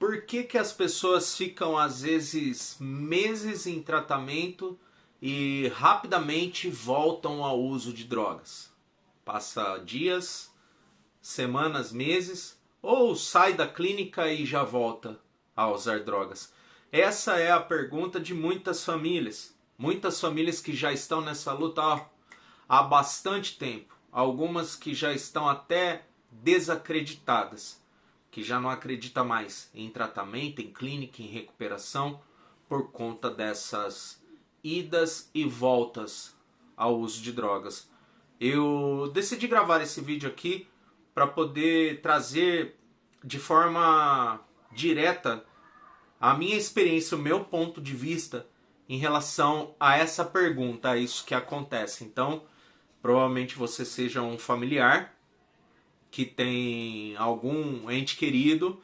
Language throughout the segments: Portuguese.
Por que que as pessoas ficam às vezes meses em tratamento e rapidamente voltam ao uso de drogas? Passa dias, semanas, meses, ou sai da clínica e já volta a usar drogas? Essa é a pergunta de muitas famílias. Muitas famílias que já estão nessa luta há bastante tempo. Algumas que já estão até desacreditadas, que já não acredita mais em tratamento, em clínica, em recuperação, por conta dessas idas e voltas ao uso de drogas. Eu decidi gravar esse vídeo aqui para poder trazer de forma direta a minha experiência, o meu ponto de vista em relação a essa pergunta, a isso que acontece. Então, provavelmente você seja um familiar que tem algum ente querido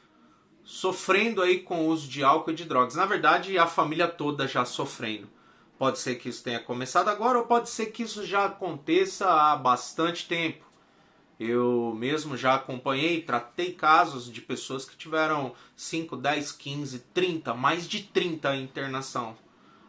sofrendo aí com o uso de álcool e de drogas. Na verdade, a família toda já sofrendo. Pode ser que isso tenha começado agora ou pode ser que isso já aconteça há bastante tempo. Eu mesmo já acompanhei, tratei casos de pessoas que tiveram 5, 10, 15, 30, mais de 30 em internação.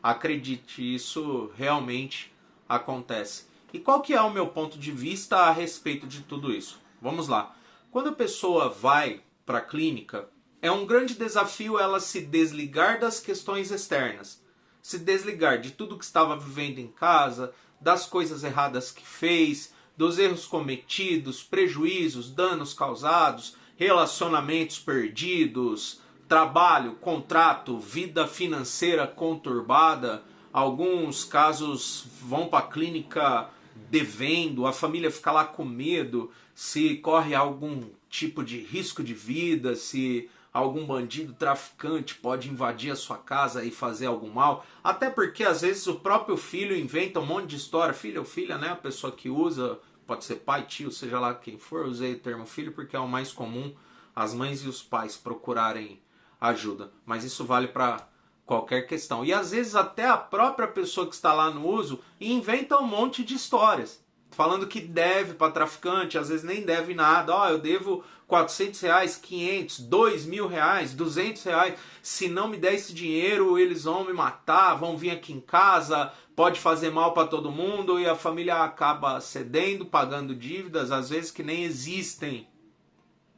Acredite, isso realmente acontece. E qual que é o meu ponto de vista a respeito de tudo isso? Vamos lá. Quando a pessoa vai para a clínica, é um grande desafio ela se desligar das questões externas. Se desligar de tudo que estava vivendo em casa, das coisas erradas que fez, dos erros cometidos, prejuízos, danos causados, relacionamentos perdidos, trabalho, contrato, vida financeira conturbada. Alguns casos vão para a clínica devendo, a família fica lá com medo se corre algum tipo de risco de vida, se algum bandido traficante pode invadir a sua casa e fazer algum mal. Até porque às vezes o próprio filho inventa um monte de história. Filho ou filha, né? A pessoa que usa, pode ser pai, tio, seja lá quem for. Usei o termo filho porque é o mais comum as mães e os pais procurarem ajuda. Mas isso vale para qualquer questão. E às vezes até a própria pessoa que está lá no uso inventa um monte de histórias. Falando que deve para traficante, às vezes nem deve nada. Ó, eu devo R$400, 500, R$2.000, R$200. Se não me der esse dinheiro, eles vão me matar, vão vir aqui em casa, pode fazer mal para todo mundo. E a família acaba cedendo, pagando dívidas, às vezes que nem existem.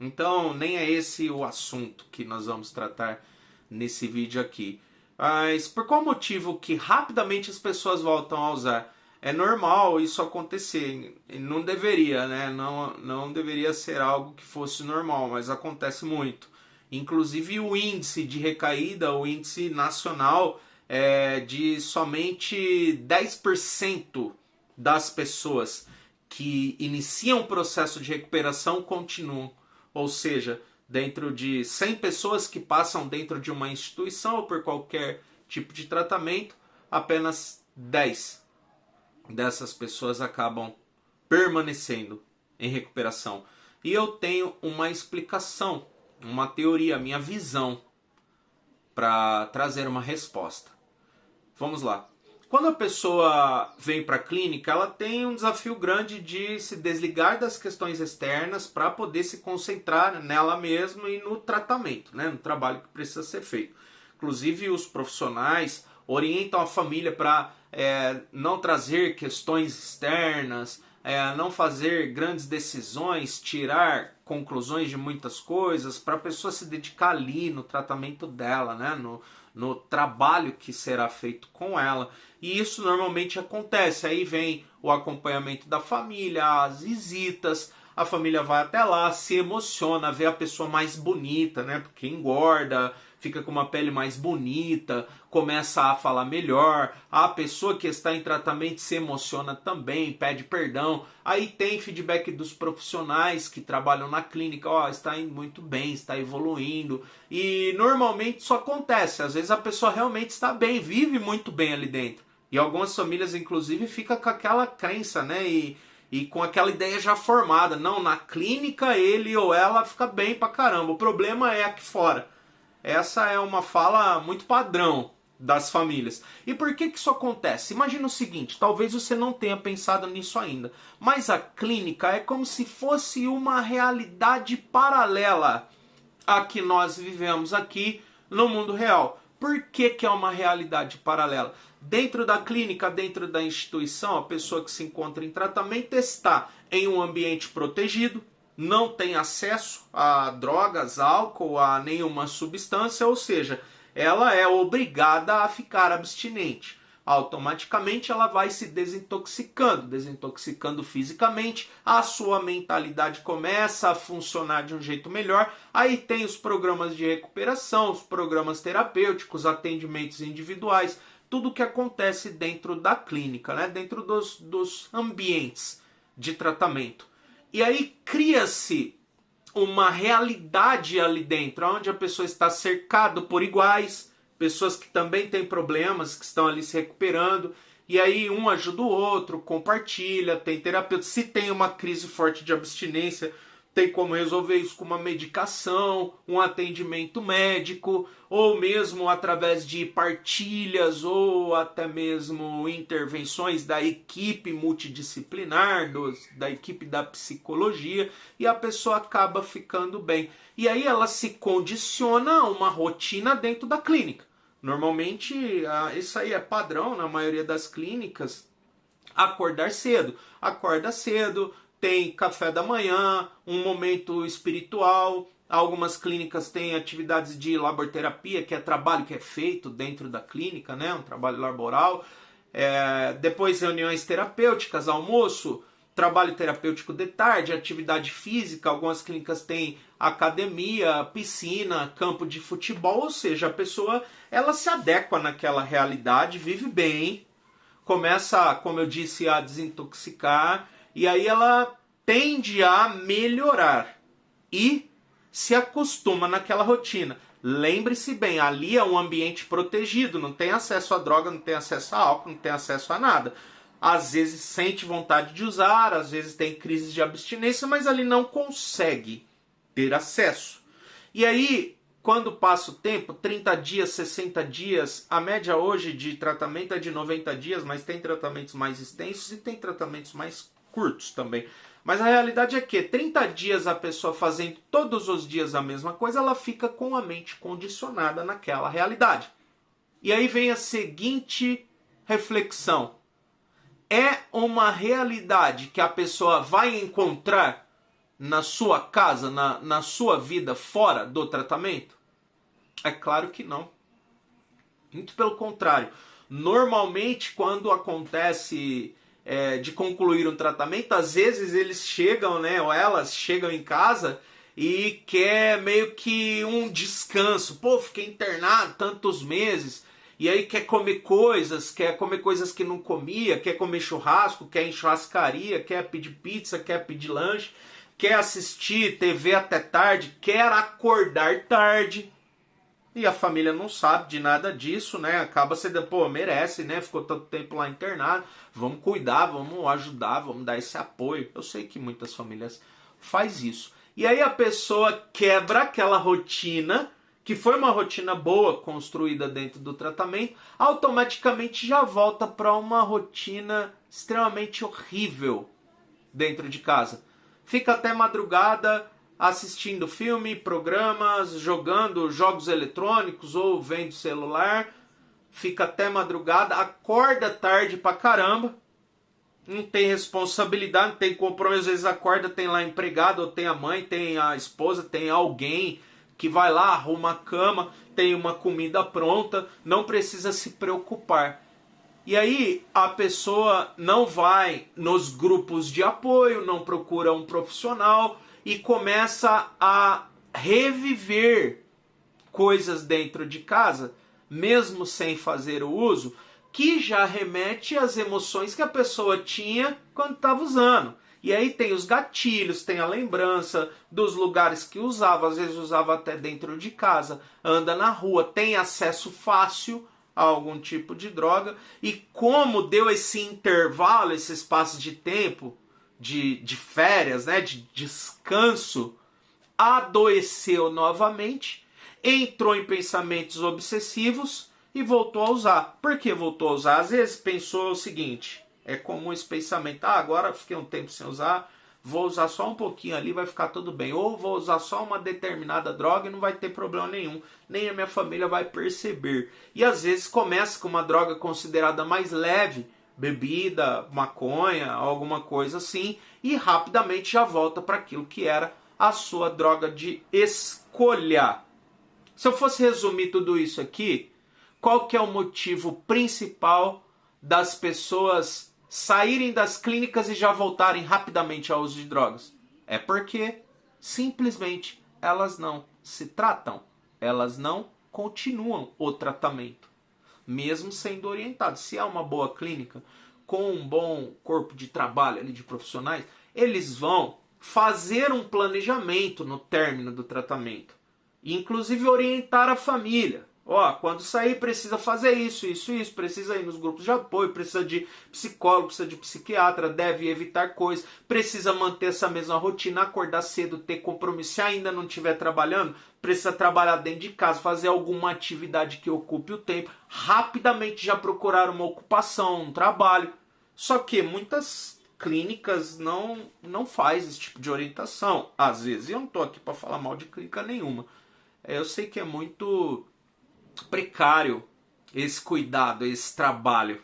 Então, nem é esse o assunto que nós vamos tratar nesse vídeo aqui. Mas por qual motivo que rapidamente as pessoas voltam a usar? É normal isso acontecer, não deveria, né? Não deveria ser algo que fosse normal, mas acontece muito. Inclusive o índice de recaída, o índice nacional, é de somente 10% das pessoas que iniciam o processo de recuperação continuam. Ou seja, dentro de 100 pessoas que passam dentro de uma instituição ou por qualquer tipo de tratamento, apenas 10 dessas pessoas acabam permanecendo em recuperação. E eu tenho uma explicação, uma teoria, minha visão para trazer uma resposta. Vamos lá. Quando a pessoa vem para a clínica, ela tem um desafio grande de se desligar das questões externas para poder se concentrar nela mesma e no tratamento, né? No trabalho que precisa ser feito. Inclusive os profissionais orientam a família para não trazer questões externas, não fazer grandes decisões, tirar conclusões de muitas coisas, para a pessoa se dedicar ali no tratamento dela, né? No trabalho que será feito com ela. E isso normalmente acontece. Aí vem o acompanhamento da família, as visitas, a família vai até lá, se emociona, vê a pessoa mais bonita, né? Porque engorda, fica com uma pele mais bonita, começa a falar melhor, a pessoa que está em tratamento se emociona também, pede perdão, aí tem feedback dos profissionais que trabalham na clínica, ó, está indo muito bem, está evoluindo, e normalmente isso acontece, às vezes a pessoa realmente está bem, vive muito bem ali dentro, e algumas famílias inclusive ficam com aquela crença, né, e com aquela ideia já formada, não, na clínica ele ou ela fica bem pra caramba, o problema é aqui fora. Essa é uma fala muito padrão das famílias. E por que isso acontece? Imagina o seguinte, talvez você não tenha pensado nisso ainda, mas a clínica é como se fosse uma realidade paralela a que nós vivemos aqui no mundo real. Por que que é uma realidade paralela? Dentro da clínica, dentro da instituição, a pessoa que se encontra em tratamento está em um ambiente protegido, não tem acesso a drogas, álcool, a nenhuma substância, ou seja, ela é obrigada a ficar abstinente. Automaticamente ela vai se desintoxicando fisicamente, a sua mentalidade começa a funcionar de um jeito melhor, aí tem os programas de recuperação, os programas terapêuticos, atendimentos individuais, tudo que acontece dentro da clínica, né? Dentro dos ambientes de tratamento. E aí cria-se uma realidade ali dentro, onde a pessoa está cercada por iguais, pessoas que também têm problemas, que estão ali se recuperando, e aí um ajuda o outro, compartilha, tem terapeuta. Se tem uma crise forte de abstinência, tem como resolver isso com uma medicação, um atendimento médico, ou mesmo através de partilhas, ou até mesmo intervenções da equipe multidisciplinar, da equipe da psicologia, e a pessoa acaba ficando bem. E aí ela se condiciona a uma rotina dentro da clínica. Normalmente, isso aí é padrão na maioria das clínicas, acordar cedo. Acorda cedo, tem café da manhã, um momento espiritual. Algumas clínicas têm atividades de laborterapia, que é trabalho que é feito dentro da clínica, né? Um trabalho laboral. Depois reuniões terapêuticas, almoço, trabalho terapêutico de tarde, atividade física. Algumas clínicas têm academia, piscina, campo de futebol. Ou seja, a pessoa ela se adequa naquela realidade, vive bem, começa, como eu disse, a desintoxicar, e aí ela tende a melhorar e se acostuma naquela rotina. Lembre-se bem, ali é um ambiente protegido, não tem acesso a droga, não tem acesso a álcool, não tem acesso a nada. Às vezes sente vontade de usar, às vezes tem crises de abstinência, mas ali não consegue ter acesso. E aí, quando passa o tempo, 30 dias, 60 dias, a média hoje de tratamento é de 90 dias, mas tem tratamentos mais extensos e tem tratamentos mais curtos também. Mas a realidade é que 30 dias a pessoa fazendo todos os dias a mesma coisa, ela fica com a mente condicionada naquela realidade. E aí vem a seguinte reflexão. É uma realidade que a pessoa vai encontrar na sua casa, na sua vida fora do tratamento? É claro que não. Muito pelo contrário. Normalmente, quando acontece de concluir um tratamento, às vezes eles chegam, né, ou elas chegam em casa e quer meio que um descanso. Pô, fiquei internado tantos meses. E aí quer comer coisas que não comia, quer comer churrasco, quer ir em churrascaria, quer pedir pizza, quer pedir lanche, quer assistir TV até tarde, quer acordar tarde. E a família não sabe de nada disso, né? Acaba sendo, pô, merece, né? Ficou tanto tempo lá internado, vamos cuidar, vamos ajudar, vamos dar esse apoio. Eu sei que muitas famílias faz isso. E aí a pessoa quebra aquela rotina, que foi uma rotina boa construída dentro do tratamento, automaticamente já volta para uma rotina extremamente horrível dentro de casa. Fica até madrugada assistindo filme, programas, jogando jogos eletrônicos ou vendo celular, fica até madrugada, acorda tarde pra caramba, não tem responsabilidade, não tem compromisso, às vezes acorda, tem lá empregado, ou tem a mãe, tem a esposa, tem alguém que vai lá, arruma a cama, tem uma comida pronta, não precisa se preocupar. E aí a pessoa não vai nos grupos de apoio, não procura um profissional e começa a reviver coisas dentro de casa, mesmo sem fazer o uso, que já remete às emoções que a pessoa tinha quando estava usando. E aí tem os gatilhos, tem a lembrança dos lugares que usava, às vezes usava até dentro de casa, anda na rua, tem acesso fácil a algum tipo de droga. E como deu esse intervalo, esse espaço de tempo, de férias, né, de descanso, adoeceu novamente, entrou em pensamentos obsessivos e voltou a usar. Por que voltou a usar? Às vezes pensou o seguinte, é comum esse pensamento, agora fiquei um tempo sem usar, vou usar só um pouquinho ali, vai ficar tudo bem. Ou vou usar só uma determinada droga e não vai ter problema nenhum. Nem a minha família vai perceber. E às vezes começa com uma droga considerada mais leve, bebida, maconha, alguma coisa assim, e rapidamente já volta para aquilo que era a sua droga de escolha. Se eu fosse resumir tudo isso aqui, qual que é o motivo principal das pessoas saírem das clínicas e já voltarem rapidamente ao uso de drogas? É porque simplesmente elas não se tratam, elas não continuam o tratamento, mesmo sendo orientadas. Se há uma boa clínica, com um bom corpo de trabalho ali de profissionais, eles vão fazer um planejamento no término do tratamento, inclusive orientar a família. Ó, quando sair precisa fazer isso, precisa ir nos grupos de apoio, precisa de psicólogo, precisa de psiquiatra, deve evitar coisas, precisa manter essa mesma rotina, acordar cedo, ter compromisso. Se ainda não estiver trabalhando, precisa trabalhar dentro de casa, fazer alguma atividade que ocupe o tempo, rapidamente já procurar uma ocupação, um trabalho. Só que muitas clínicas não faz esse tipo de orientação. Às vezes, eu não estou aqui para falar mal de clínica nenhuma. Eu sei que é muito precário esse cuidado, esse trabalho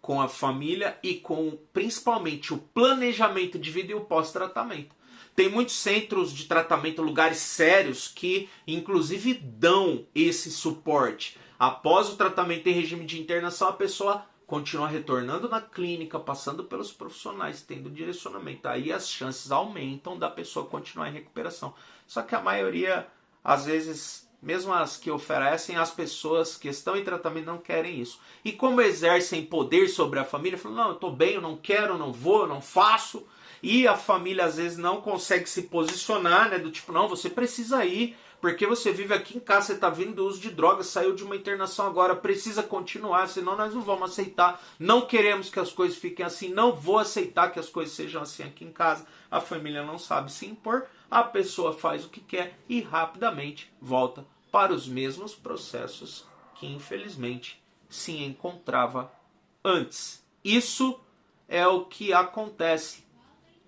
com a família e com principalmente o planejamento de vida e o pós-tratamento. Tem muitos centros de tratamento, lugares sérios que inclusive dão esse suporte. Após o tratamento em regime de internação, a pessoa continua retornando na clínica, passando pelos profissionais, tendo direcionamento. Aí as chances aumentam da pessoa continuar em recuperação. Só que a maioria, às vezes, mesmo as que oferecem, as pessoas que estão em tratamento não querem isso. E como exercem poder sobre a família, falam, não, eu estou bem, eu não quero, não vou, eu não faço. E a família às vezes não consegue se posicionar, né, do tipo, não, você precisa ir, porque você vive aqui em casa, você está vindo do uso de drogas, saiu de uma internação agora, precisa continuar, senão nós não vamos aceitar, não queremos que as coisas fiquem assim, não vou aceitar que as coisas sejam assim aqui em casa. A família não sabe se impor, a pessoa faz o que quer e rapidamente volta para os mesmos processos que infelizmente se encontrava antes. Isso é o que acontece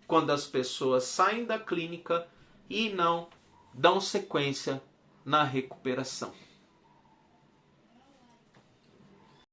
quando as pessoas saem da clínica e não dão sequência na recuperação.